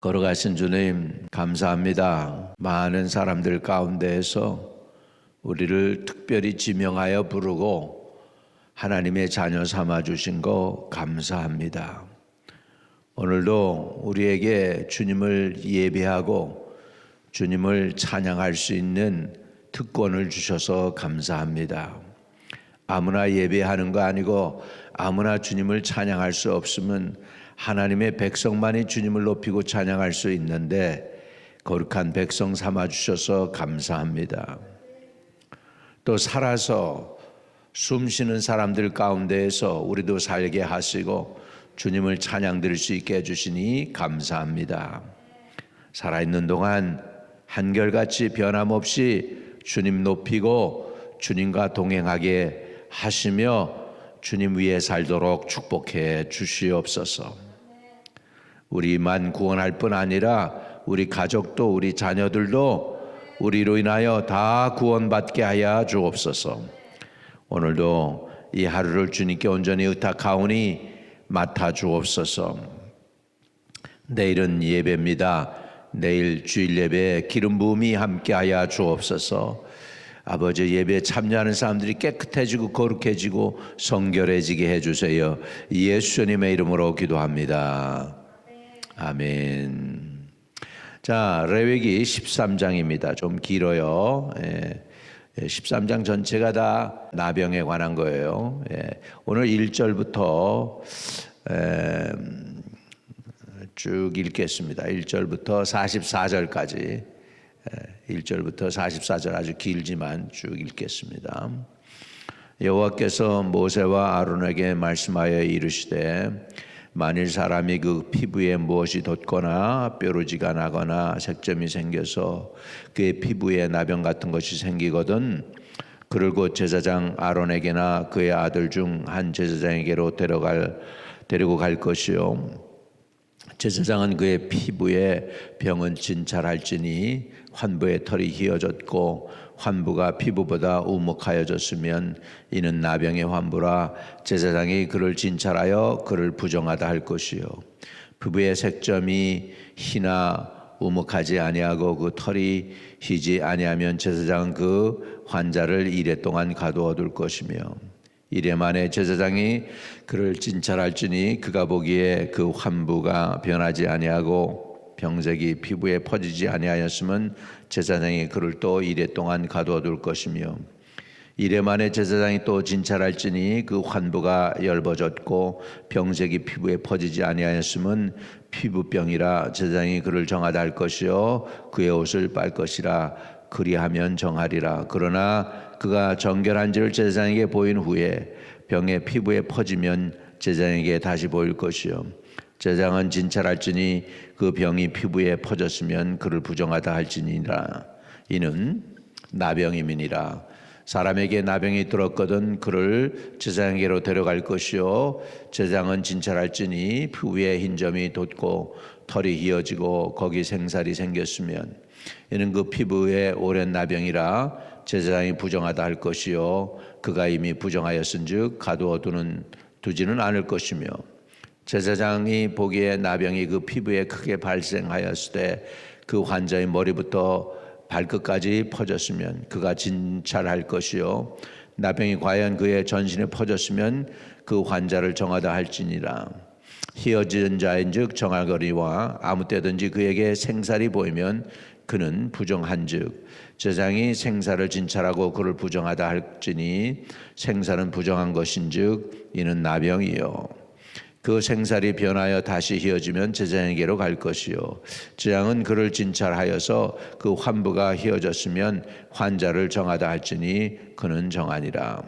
걸어가신 주님 감사합니다. 많은 사람들 가운데에서 우리를 특별히 지명하여 부르고 하나님의 자녀 삼아 주신 거 감사합니다. 오늘도 우리에게 주님을 예배하고 주님을 찬양할 수 있는 특권을 주셔서 감사합니다. 아무나 예배하는 거 아니고 아무나 주님을 찬양할 수 없으면 하나님의 백성만이 주님을 높이고 찬양할 수 있는데 거룩한 백성 삼아 주셔서 감사합니다. 또 살아서 숨 쉬는 사람들 가운데에서 우리도 살게 하시고 주님을 찬양 드릴 수 있게 해주시니 감사합니다. 살아있는 동안 한결같이 변함없이 주님 높이고 주님과 동행하게 하시며 주님 위에 살도록 축복해 주시옵소서. 우리만 구원할 뿐 아니라 우리 가족도 우리 자녀들도 우리로 인하여 다 구원받게 하여 주옵소서. 오늘도 이 하루를 주님께 온전히 의탁하오니 맡아 주옵소서. 내일은 예배입니다. 내일 주일 예배에 기름 부음이 함께 하여 주옵소서. 아버지, 예배에 참여하는 사람들이 깨끗해지고 거룩해지고 성결해지게 해주세요. 예수님의 이름으로 기도합니다. 아멘. 자, 레위기 13장입니다. 좀 길어요. 13장 전체가 다 나병에 관한 거예요. 오늘 1절부터 쭉 읽겠습니다. 1절부터 44절까지. 1절부터 44절 아주 길지만 쭉 읽겠습니다. 여호와께서 모세와 아론에게 말씀하여 이르시되 만일 사람이 그 피부에 무엇이 돋거나 뾰루지가 나거나 색점이 생겨서 그의 피부에 나병 같은 것이 생기거든 그를 곧 제사장 아론에게나 그의 아들 중 한 제사장에게로 데리고 갈 것이요 제사장은 그의 피부에 병은 진찰할지니 환부의 털이 휘어졌고 환부가 피부보다 우묵하여졌으면 이는 나병의 환부라 제사장이 그를 진찰하여 그를 부정하다 할 것이요 피부의 색점이 희나 우묵하지 아니하고 그 털이 희지 아니하면 제사장은 그 환자를 이레 동안 가두어 둘 것이며 이레 만에 제사장이 그를 진찰할지니 그가 보기에 그 환부가 변하지 아니하고 병색이 피부에 퍼지지 아니하였으면 제사장이 그를 또 이레 동안 가두어 둘 것이며 이레 만에 제사장이 또 진찰할지니 그 환부가 엷어졌고 병색이 피부에 퍼지지 아니하였으면 피부병이라 제사장이 그를 정하다 할 것이요 그의 옷을 빨 것이라 그리하면 정하리라. 그러나 그가 정결한지를 제사장에게 보인 후에 병의 피부에 퍼지면 제사장에게 다시 보일 것이요 제사장은 진찰할지니 그 병이 피부에 퍼졌으면 그를 부정하다 할지니라. 이는 나병임이니라. 사람에게 나병이 들었거든 그를 제사장에게로 데려갈 것이요 제사장은 진찰할지니 피부에 흰 점이 돋고 털이 휘어지고 거기 생살이 생겼으면 이는 그 피부에 오랜 나병이라 제사장이 부정하다 할 것이요 그가 이미 부정하였은즉 가두어 두지는 않을 것이며 제사장이 보기에 나병이 그 피부에 크게 발생하였을 때 그 환자의 머리부터 발끝까지 퍼졌으면 그가 진찰할 것이요 나병이 과연 그의 전신에 퍼졌으면 그 환자를 정하다 할지니라. 휘어진 자인즉 정할거리와 아무 때든지 그에게 생살이 보이면 그는 부정한즉 제사장이 생살을 진찰하고 그를 부정하다 할지니 생살은 부정한 것인즉 이는 나병이요 그 생살이 변하여 다시 휘어지면 제사장에게로 갈 것이요 제사장은 그를 진찰하여서 그 환부가 휘어졌으면 환자를 정하다 할지니 그는 정하니라.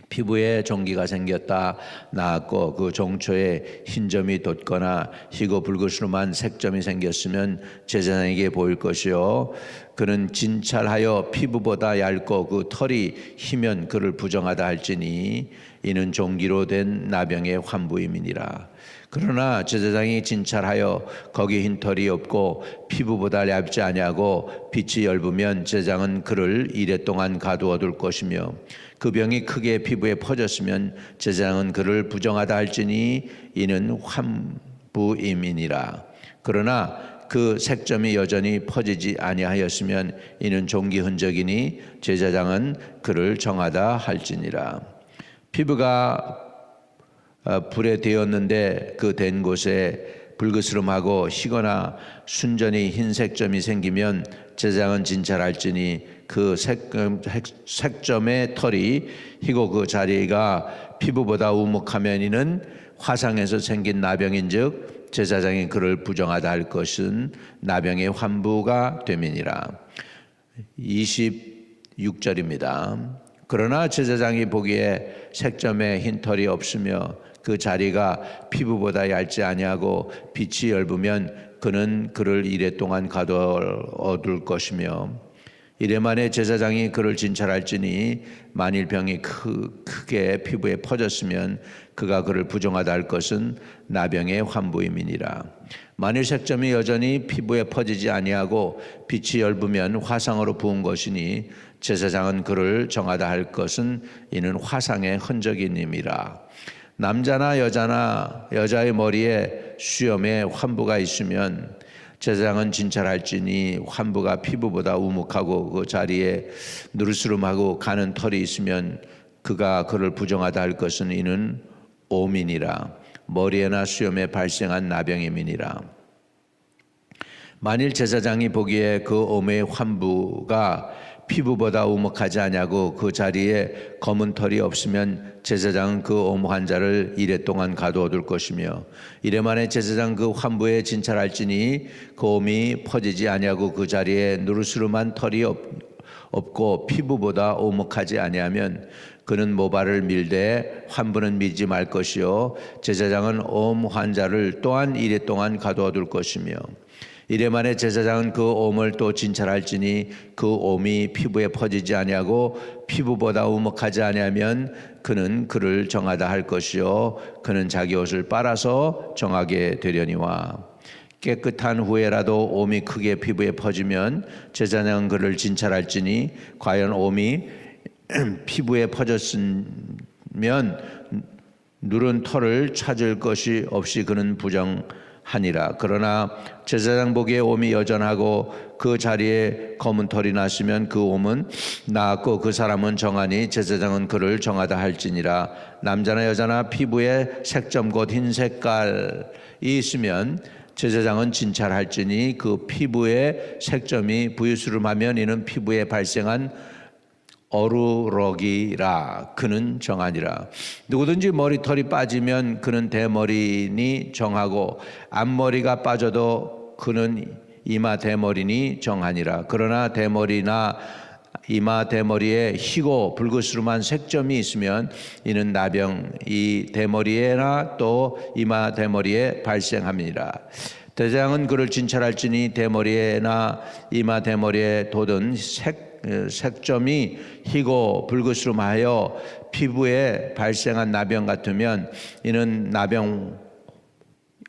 피부에 종기가 생겼다 나았고 그 종초에 흰 점이 돋거나 희고 붉으스름한 색점이 생겼으면 제사장에게 보일 것이요 그는 진찰하여 피부보다 얇고 그 털이 희면 그를 부정하다 할지니 이는 종기로 된 나병의 환부임이니라. 그러나 제사장이 진찰하여 거기 흰 털이 없고 피부보다 얇지 아니하고 빛이 엷으면 제사장은 그를 이레 동안 가두어 둘 것이며 그 병이 크게 피부에 퍼졌으면 제사장은 그를 부정하다 할지니 이는 환부임이니라. 그러나 그 색점이 여전히 퍼지지 아니하였으면 이는 종기 흔적이니 제사장은 그를 정하다 할지니라. 피부가 불에 데었는데 그 된 곳에 불그스름하고 희거나 순전히 흰 색점이 생기면 제사장은 진찰할지니 그 색점의 털이 희고 그 자리가 피부보다 우묵하면 이는 화상에서 생긴 나병인즉 제사장이 그를 부정하다 할 것은 나병의 환부가 됨이니라. 26절입니다. 그러나 제사장이 보기에 색점에 흰 털이 없으며 그 자리가 피부보다 얇지 아니하고 빛이 엷으면 그는 그를 이레 동안 가둬둘 것이며 이레 만에 제사장이 그를 진찰할지니 만일 병이 크게 피부에 퍼졌으면 그가 그를 부정하다 할 것은 나병의 환부임이니라. 만일 색점이 여전히 피부에 퍼지지 아니하고 빛이 엷으면 화상으로 부은 것이니 제사장은 그를 정하다 할 것은 이는 화상의 흔적이님이라. 남자나 여자의 머리에 수염에 환부가 있으면 제사장은 진찰할지니 환부가 피부보다 우묵하고 그 자리에 누르스름하고 가는 털이 있으면 그가 그를 부정하다 할 것은 이는 오민이라. 머리에나 수염에 발생한 나병임이니라. 만일 제사장이 보기에 그 오매의 환부가 피부보다 우묵하지 아니하고 그 자리에 검은 털이 없으면 제사장은 그 오무 환자를 이레 동안 가두어둘 것이며 이레 만에 제사장 그 환부에 진찰할지니 그 옴이 퍼지지 아니하고 그 자리에 누르스름한 털이 없고 피부보다 오묵하지 아니하면 그는 모발을 밀되 환부는 밀지 말 것이요 제사장은 옴 환자를 또한 이레 동안 가두어둘 것이며 이레 만에 제사장은 그 옴을 또 진찰할지니 그 옴이 피부에 퍼지지 아니하고 피부보다 우묵하지 아니하면 그는 그를 정하다 할 것이요 그는 자기 옷을 빨아서 정하게 되려니와 깨끗한 후에라도 옴이 크게 피부에 퍼지면 제사장은 그를 진찰할지니 과연 옴이 피부에 퍼졌으면 누른 털을 찾을 것이 없이 그는 부정하니라. 그러나 제사장 보기에 옴이 여전하고 그 자리에 검은 털이 났으면 그 옴은 나았고 그 사람은 정하니 제사장은 그를 정하다 할지니라. 남자나 여자나 피부에 색점 곧 흰 색깔이 있으면 제사장은 진찰할지니 그 피부에 색점이 부유스름하면 이는 피부에 발생한 어루러기라. 그는 정하니라. 누구든지 머리털이 빠지면 그는 대머리니 정하고 앞머리가 빠져도 그는 이마 대머리니 정하니라. 그러나 대머리나 이마 대머리에 희고 불그스름한 색점이 있으면 이는 나병이 대머리에나 또 이마 대머리에 발생함이니라. 제사장은 그를 진찰할지니 대머리에나 이마 대머리에 돋은 색점이 희고 불그스름하여 피부에 발생한 나병 같으면 이는 나병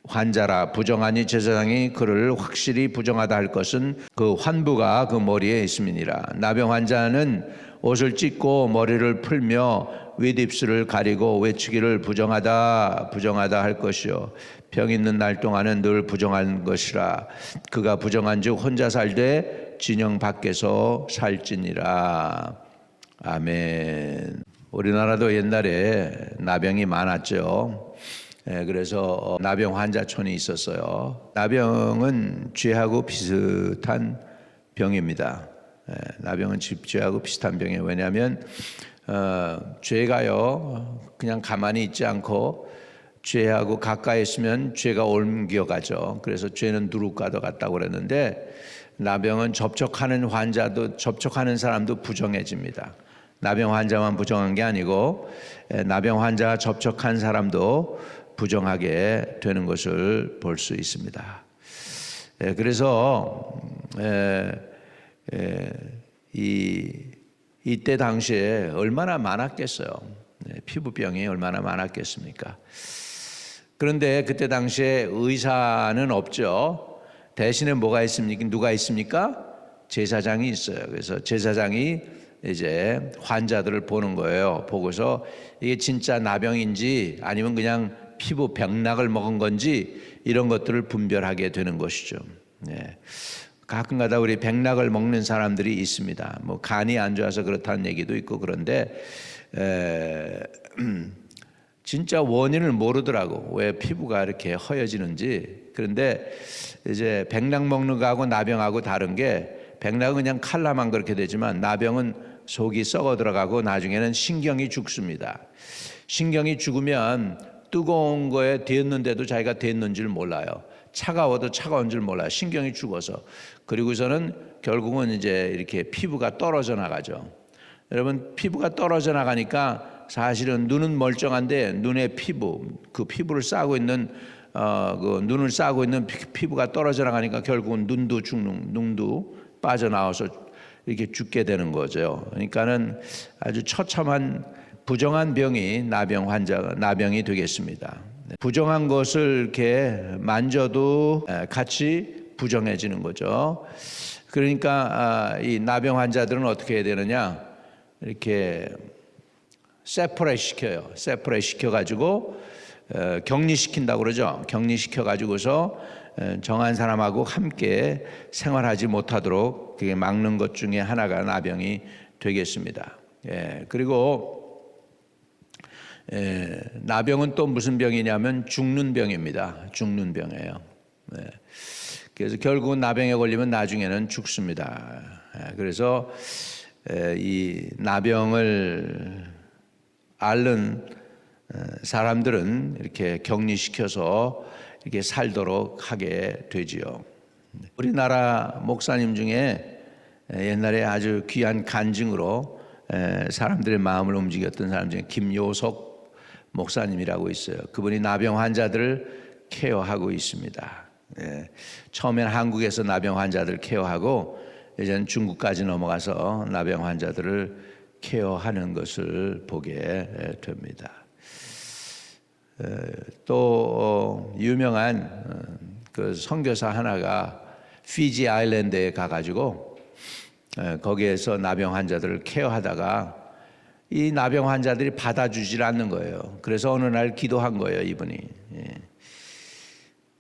환자라. 부정하니 제사장이 그를 확실히 부정하다 할 것은 그 환부가 그 머리에 있음이니라. 나병 환자는 옷을 찢고 머리를 풀며 윗입술을 가리고 외치기를 부정하다 할 것이요 병 있는 날 동안은 늘 부정한 것이라. 그가 부정한즉 혼자 살되 진영 밖에서 살지니라. 아멘. 우리나라도 옛날에 나병이 많았죠. 그래서 나병 환자촌이 있었어요. 나병은 죄하고 비슷한 병입니다. 나병은 죄하고 비슷한 병이에요. 왜냐하면 죄가요 그냥 가만히 있지 않고 죄하고 가까이 있으면 죄가 옮겨가죠. 그래서 죄는 누룩과도 같다고 그랬는데 나병은 접촉하는 사람도 부정해집니다. 나병 환자만 부정한 게 아니고 나병 환자와 접촉한 사람도 부정하게 되는 것을 볼 수 있습니다. 그래서 이때 당시에 얼마나 많았겠어요. 피부병이 얼마나 많았겠습니까? 그런데 그때 당시에 의사는 없죠. 대신에 뭐가 있습니까? 누가 있습니까? 제사장이 있어요. 그래서 제사장이 이제 환자들을 보는 거예요. 보고서 이게 진짜 나병인지 아니면 그냥 피부 백락을 먹은 건지 이런 것들을 분별하게 되는 것이죠. 가끔가다 우리 백락을 먹는 사람들이 있습니다. 뭐 간이 안 좋아서 그렇다는 얘기도 있고 그런데 진짜 원인을 모르더라고. 왜 피부가 이렇게 허여지는지. 그런데 이제 백락 먹는 거하고 나병하고 다른 게 백락은 그냥 칼라만 그렇게 되지만 나병은 속이 썩어 들어가고 나중에는 신경이 죽습니다. 신경이 죽으면 뜨거운 거에 데었는데도 자기가 데었는 줄 몰라요. 차가워도 차가운 줄 몰라요. 신경이 죽어서. 그리고서는 결국은 이제 이렇게 피부가 떨어져 나가죠. 여러분, 피부가 떨어져 나가니까 사실은 눈은 멀쩡한데 눈의 피부, 그 피부를 싸고 있는 그 눈을 싸고 있는 피부가 떨어져 나가니까 결국은 눈도 빠져나와서 이렇게 죽게 되는 거죠. 그러니까는 아주 처참한 부정한 병이 나병이 되겠습니다. 부정한 것을 이렇게 만져도 같이 부정해지는 거죠. 그러니까 이 나병 환자들은 어떻게 해야 되느냐? 이렇게 세퍼레이트 시켜요. 세퍼레이트 시켜가지고 격리시킨다고 그러죠. 격리시켜가지고서 정한 사람하고 함께 생활하지 못하도록 그게 막는 것 중에 하나가 나병이 되겠습니다. 그리고 나병은 또 무슨 병이냐면 죽는 병입니다. 죽는 병이에요. 그래서 결국은 나병에 걸리면 나중에는 죽습니다. 그래서 이 나병을 앓는 사람들은 이렇게 격리시켜서 이렇게 살도록 하게 되지요. 우리나라 목사님 중에 옛날에 아주 귀한 간증으로 사람들의 마음을 움직였던 사람 중에 김요석 목사님이라고 있어요. 그분이 나병 환자들을 케어하고 있습니다. 처음엔 한국에서 나병 환자들을 케어하고 이제는 중국까지 넘어가서 나병 환자들을 케어하는 것을 보게 됩니다. 또 유명한 그 선교사 하나가 피지 아일랜드에 가가지고 거기에서 나병 환자들을 케어하다가 이 나병 환자들이 받아주질 않는 거예요. 그래서 어느 날 기도한 거예요, 이분이.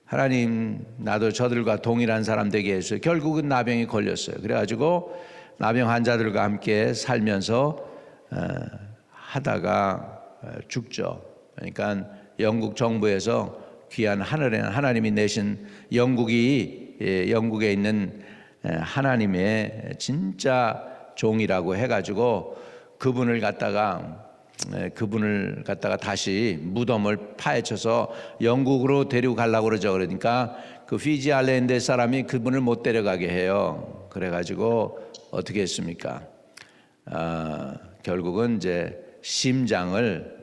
하나님, 나도 저들과 동일한 사람 되게 해주세요. 결국은 나병이 걸렸어요. 그래가지고 나병 환자들과 함께 살면서 하다가 죽죠. 그러니까 영국 정부에서 귀한 하나님이 내신 영국에 있는 하나님의 진짜 종이라고 해가지고 그분을 갖다가 다시 무덤을 파헤쳐서 영국으로 데리고 가려고 그러죠. 그러니까 그 피지 아일랜드 사람이 그분을 못 데려가게 해요. 그래가지고 어떻게 했습니까? 결국은 이제 심장을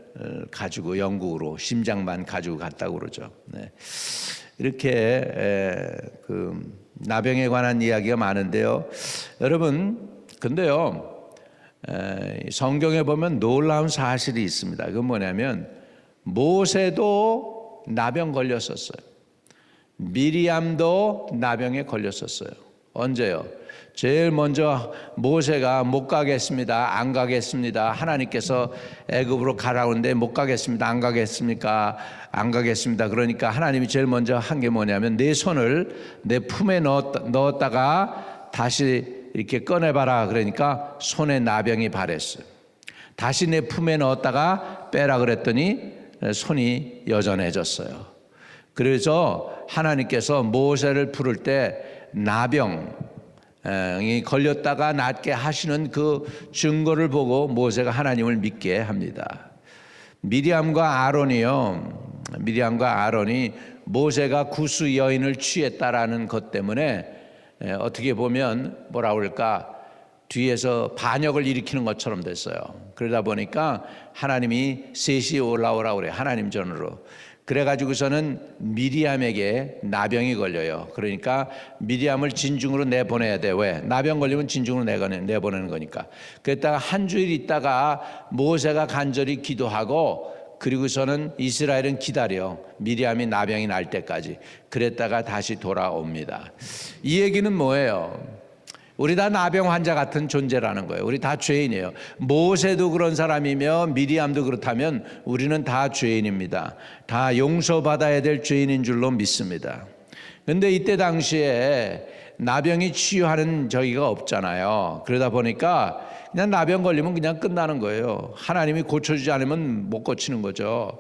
가지고 영국으로 심장만 가지고 갔다고 그러죠. 이렇게 그 나병에 관한 이야기가 많은데요. 여러분, 근데요. 성경에 보면 놀라운 사실이 있습니다. 그건 뭐냐면 모세도 나병 걸렸었어요. 미리암도 나병에 걸렸었어요. 언제요? 제일 먼저 모세가 못 가겠습니다. 안 가겠습니다. 하나님께서 애굽으로 가라는데 못 가겠습니다. 안 가겠습니까? 안 가겠습니다. 그러니까 하나님이 제일 먼저 한 게 뭐냐면 내 손을 내 품에 넣었다가 다시 이렇게 꺼내봐라. 그러니까 손에 나병이 발했어요. 다시 내 품에 넣었다가 빼라 그랬더니 손이 여전해졌어요. 그래서 하나님께서 모세를 부를 때 나병이 걸렸다가 낫게 하시는 그 증거를 보고 모세가 하나님을 믿게 합니다. 미리암과 아론이 모세가 구스 여인을 취했다라는 것 때문에 어떻게 보면 뭐라 그럴까 뒤에서 반역을 일으키는 것처럼 됐어요. 그러다 보니까 하나님이 셋이 올라오라고 그래요. 하나님 전으로. 그래가지고서는 미리암에게 나병이 걸려요. 그러니까 미리암을 진중으로 내보내야 돼. 왜? 나병 걸리면 진중으로 내보내는 거니까. 그랬다가 한 주일 있다가 모세가 간절히 기도하고 그리고서는 이스라엘은 기다려. 미리암이 나병이 날 때까지. 그랬다가 다시 돌아옵니다. 이 얘기는 뭐예요? 우리 다 나병 환자 같은 존재라는 거예요. 우리 다 죄인이에요. 모세도 그런 사람이며 미리암도 그렇다면 우리는 다 죄인입니다. 다 용서받아야 될 죄인인 줄로 믿습니다. 그런데 이때 당시에 나병이 치유하는 저기가 없잖아요. 그러다 보니까 그냥 나병 걸리면 그냥 끝나는 거예요. 하나님이 고쳐주지 않으면 못 고치는 거죠.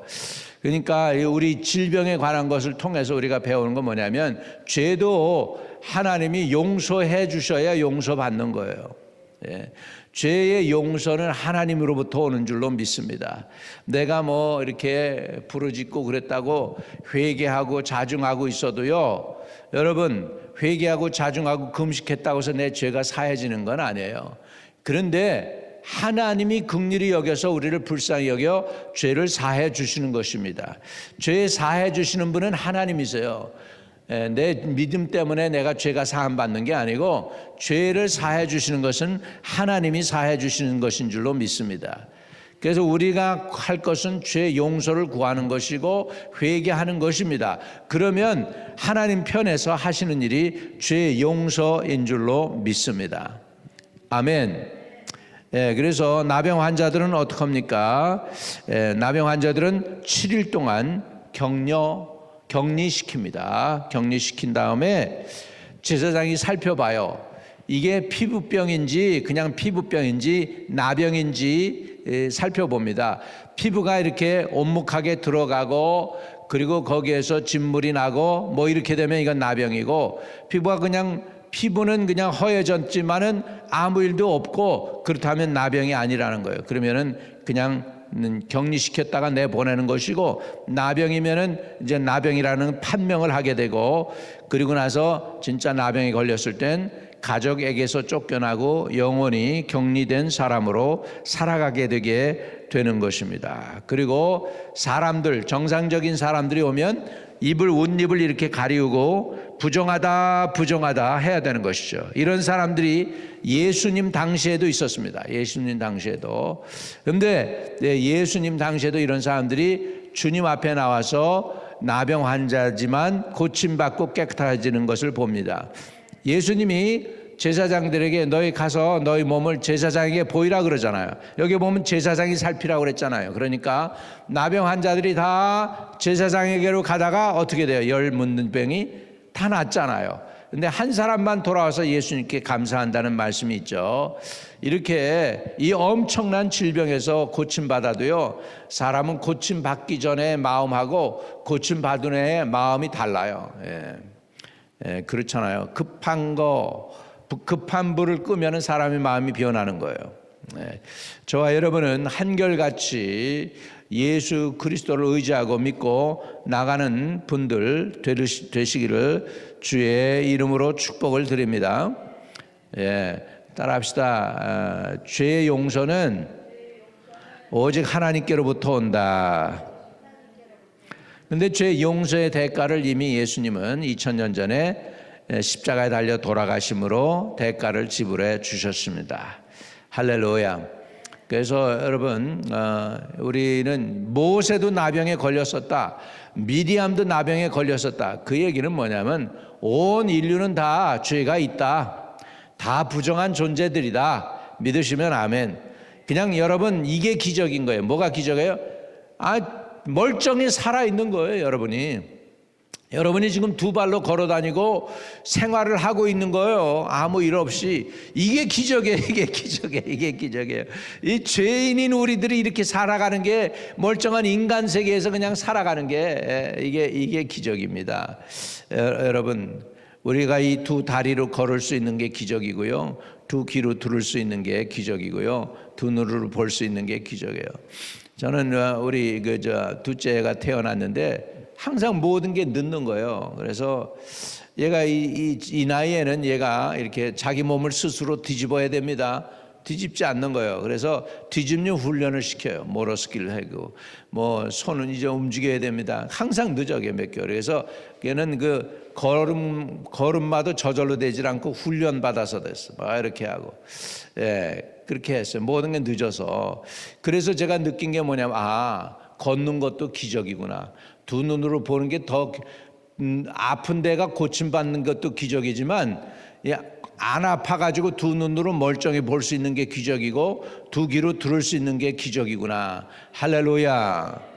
그러니까 우리 질병에 관한 것을 통해서 우리가 배우는 건 뭐냐면 죄도 하나님이 용서해 주셔야 용서받는 거예요. 예. 죄의 용서는 하나님으로부터 오는 줄로 믿습니다. 내가 뭐 이렇게 부르짖고 그랬다고 회개하고 자중하고 있어도요, 여러분 회개하고 자중하고 금식했다고 해서 내 죄가 사해지는 건 아니에요. 그런데 하나님이 긍휼히 여겨서 우리를 불쌍히 여겨 죄를 사해 주시는 것입니다. 죄 사해 주시는 분은 하나님이세요. 내 믿음 때문에 내가 죄가 사함 받는 게 아니고 죄를 사해 주시는 것은 하나님이 사해 주시는 것인 줄로 믿습니다. 그래서 우리가 할 것은 죄 용서를 구하는 것이고 회개하는 것입니다. 그러면 하나님 편에서 하시는 일이 죄 용서인 줄로 믿습니다. 아멘. 그래서 나병 환자들은 어떡합니까? 나병 환자들은 7일 동안 격리시킵니다. 격리시킨 다음에 제사장이 살펴봐요. 이게 피부병인지 그냥 피부병인지 나병인지 살펴봅니다. 피부가 이렇게 온묵하게 들어가고 그리고 거기에서 진물이 나고 뭐 이렇게 되면 이건 나병이고, 피부는 그냥 허해졌지만은 아무 일도 없고 그렇다면 나병이 아니라는 거예요. 그러면은 그냥 격리시켰다가 내보내는 것이고, 나병이면은 이제 나병이라는 판명을 하게 되고, 그리고 나서 진짜 나병이 걸렸을 땐 가족에게서 쫓겨나고 영원히 격리된 사람으로 살아가게 되게 되는 것입니다. 그리고 정상적인 사람들이 오면 옷입을 이렇게 가리우고 부정하다 해야 되는 것이죠. 이런 사람들이 예수님 당시에도 있었습니다. 예수님 당시에도. 그런데 예수님 당시에도 이런 사람들이 주님 앞에 나와서 나병 환자지만 고침받고 깨끗해지는 것을 봅니다. 예수님이 제사장들에게 너희 가서 너희 몸을 제사장에게 보이라 그러잖아요. 여기 보면 제사장이 살피라고 그랬잖아요. 그러니까 나병 환자들이 다 제사장에게로 가다가 어떻게 돼요? 열 묻는 병이 다 낫잖아요. 근데 한 사람만 돌아와서 예수님께 감사한다는 말씀이 있죠. 이렇게 이 엄청난 질병에서 고침받아도요, 사람은 고침받기 전에 마음하고 고침받은 후에 마음이 달라요. 그렇잖아요. 급한 불을 끄면 사람의 마음이 변하는 거예요. 저와 여러분은 한결같이 예수 그리스도를 의지하고 믿고 나가는 분들 되시기를 주의 이름으로 축복을 드립니다. 따라합시다. 죄의 용서는 오직 하나님께로부터 온다. 그런데 죄 용서의 대가를 이미 예수님은 2000년 전에 십자가에 달려 돌아가심으로 대가를 지불해 주셨습니다. 할렐루야. 그래서 여러분, 우리는 모세도 나병에 걸렸었다, 미리암도 나병에 걸렸었다. 그 얘기는 뭐냐면 온 인류는 다 죄가 있다, 다 부정한 존재들이다. 믿으시면 아멘. 그냥 여러분, 이게 기적인 거예요. 뭐가 기적이에요? 멀쩡히 살아있는 거예요. 여러분이 지금 두 발로 걸어 다니고 생활을 하고 있는 거예요. 아무 일 없이. 이게 기적이에요. 이게 기적이에요. 이 죄인인 우리들이 이렇게 살아가는 게, 멀쩡한 인간 세계에서 그냥 살아가는 게 이게 기적입니다. 여러분, 우리가 이 두 다리로 걸을 수 있는 게 기적이고요, 두 귀로 들을 수 있는 게 기적이고요, 두 눈으로 볼 수 있는 게 기적이에요. 저는 우리 둘째가 태어났는데 항상 모든 게 늦는 거예요. 그래서 얘가 이 나이에는 얘가 이렇게 자기 몸을 스스로 뒤집어야 됩니다. 뒤집지 않는 거예요. 그래서 뒤집는 훈련을 시켜요. 모로스키를 하고, 뭐 손은 이제 움직여야 됩니다. 항상 늦어, 몇 개월. 그래서 걔는 그 걸음마도 저절로 되질 않고 훈련 받아서 됐어. 막 이렇게 하고, 그렇게 했어요. 모든 게 늦어서. 그래서 제가 느낀 게 뭐냐면, 걷는 것도 기적이구나. 두 눈으로 보는 게 더 아픈 데가 고침받는 것도 기적이지만 안 아파가지고 두 눈으로 멀쩡히 볼 수 있는 게 기적이고 두 귀로 들을 수 있는 게 기적이구나. 할렐루야.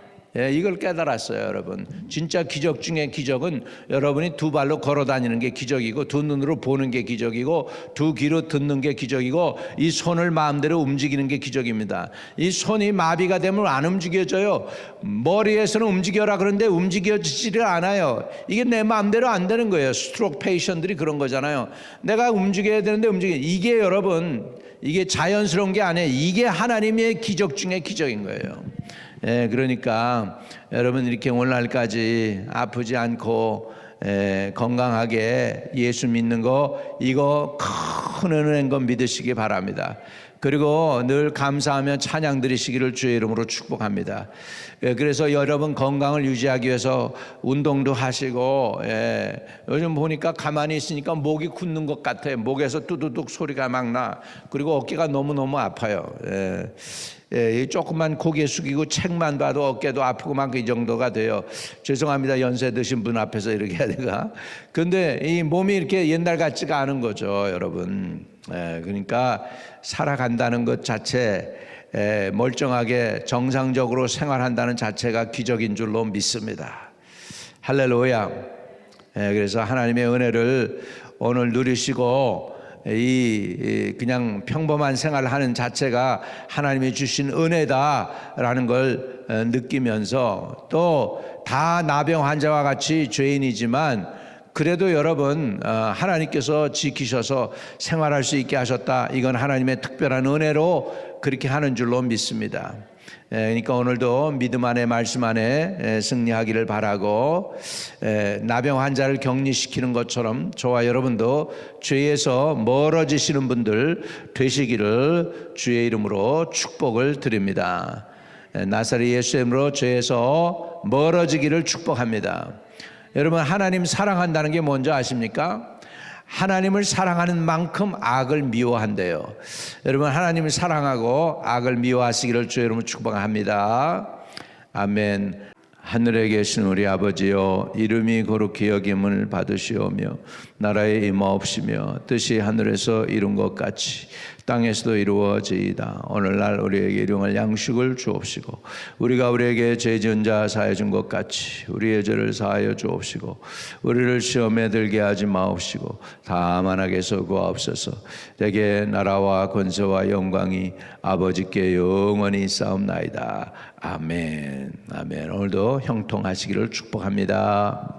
이걸 깨달았어요, 여러분. 진짜 기적 중에 기적은 여러분이 두 발로 걸어 다니는 게 기적이고 두 눈으로 보는 게 기적이고 두 귀로 듣는 게 기적이고 이 손을 마음대로 움직이는 게 기적입니다. 이 손이 마비가 되면 안 움직여져요. 머리에서는 움직여라 그러는데 움직여지지를 않아요. 이게 내 마음대로 안 되는 거예요. 스트로크 페이션들이 그런 거잖아요. 내가 움직여야 되는데 이게 여러분, 이게 자연스러운 게 아니에요. 이게 하나님의 기적 중에 기적인 거예요. 그러니까 여러분 이렇게 오늘날까지 아프지 않고 건강하게 예수 믿는 거, 이거 큰 은혜인 거 믿으시기 바랍니다. 그리고 늘 감사하며 찬양 드리시기를 주의 이름으로 축복합니다. 그래서 여러분 건강을 유지하기 위해서 운동도 하시고, 요즘 보니까 가만히 있으니까 목이 굳는 것 같아요. 목에서 뚜두둑 소리가 막 나. 그리고 어깨가 너무너무 아파요. 조금만 고개 숙이고 책만 봐도 어깨도 아프고 막 이 정도가 돼요. 죄송합니다. 연세 드신 분 앞에서 이렇게 해야 되가. 근데 이 몸이 이렇게 옛날 같지가 않은 거죠, 여러분. 그러니까 살아간다는 것 자체, 멀쩡하게 정상적으로 생활한다는 자체가 기적인 줄로 믿습니다. 할렐루야. 그래서 하나님의 은혜를 오늘 누리시고 그냥 평범한 생활을 하는 자체가 하나님이 주신 은혜다라는 걸 느끼면서, 또 다 나병 환자와 같이 죄인이지만 그래도 여러분 하나님께서 지키셔서 생활할 수 있게 하셨다. 이건 하나님의 특별한 은혜로 그렇게 하는 줄로 믿습니다. 그러니까 오늘도 믿음 안에 말씀 안에 승리하기를 바라고, 나병 환자를 격리시키는 것처럼 저와 여러분도 죄에서 멀어지시는 분들 되시기를 주의 이름으로 축복을 드립니다. 나사렛 예수의 이름으로 죄에서 멀어지기를 축복합니다. 여러분, 하나님 사랑한다는 게 뭔지 아십니까? 하나님을 사랑하는 만큼 악을 미워한대요. 여러분, 하나님을 사랑하고 악을 미워하시기를 주의 이름으로 축복합니다. 아멘. 하늘에 계신 우리 아버지여, 이름이 거룩히 여김을 받으시오며 나라에 임하옵시며 뜻이 하늘에서 이룬 것 같이 땅에서도 이루어지이다. 오늘날 우리에게 일용할 양식을 주옵시고 우리가 우리에게 죄 지은 자 사하여 준 것 같이 우리의 죄를 사하여 주옵시고 우리를 시험에 들게 하지 마옵시고 다만 악에서 구하옵소서. 내게 나라와 권세와 영광이 아버지께 영원히 있사옵나이다. 아멘. 아멘. 오늘도 형통하시기를 축복합니다.